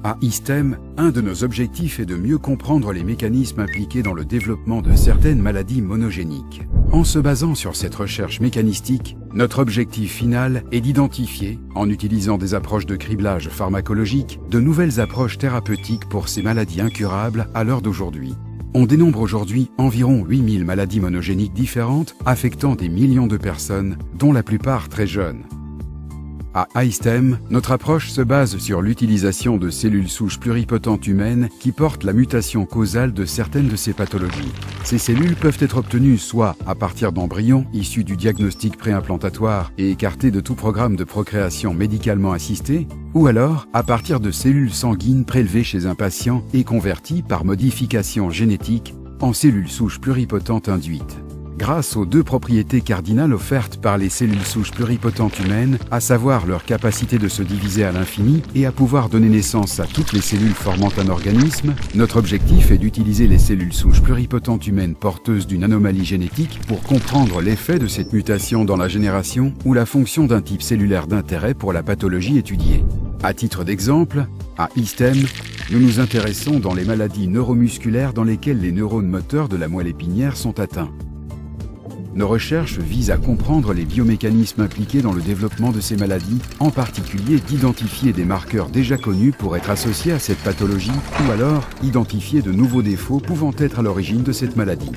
À ISTEM, un de nos objectifs est de mieux comprendre les mécanismes impliqués dans le développement de certaines maladies monogéniques. En se basant sur cette recherche mécanistique, notre objectif final est d'identifier, en utilisant des approches de criblage pharmacologique, de nouvelles approches thérapeutiques pour ces maladies incurables à l'heure d'aujourd'hui. On dénombre aujourd'hui environ 8000 maladies monogéniques différentes affectant des millions de personnes, dont la plupart très jeunes. À ISTEM, notre approche se base sur l'utilisation de cellules souches pluripotentes humaines qui portent la mutation causale de certaines de ces pathologies. Ces cellules peuvent être obtenues soit à partir d'embryons issus du diagnostic préimplantatoire et écartés de tout programme de procréation médicalement assisté, ou alors à partir de cellules sanguines prélevées chez un patient et converties par modification génétique en cellules souches pluripotentes induites. Grâce aux deux propriétés cardinales offertes par les cellules souches pluripotentes humaines, à savoir leur capacité de se diviser à l'infini et à pouvoir donner naissance à toutes les cellules formant un organisme, notre objectif est d'utiliser les cellules souches pluripotentes humaines porteuses d'une anomalie génétique pour comprendre l'effet de cette mutation dans la génération ou la fonction d'un type cellulaire d'intérêt pour la pathologie étudiée. À titre d'exemple, à ISTEM, nous nous intéressons dans les maladies neuromusculaires dans lesquelles les neurones moteurs de la moelle épinière sont atteints. Nos recherches visent à comprendre les biomécanismes impliqués dans le développement de ces maladies, en particulier d'identifier des marqueurs déjà connus pour être associés à cette pathologie ou alors identifier de nouveaux défauts pouvant être à l'origine de cette maladie.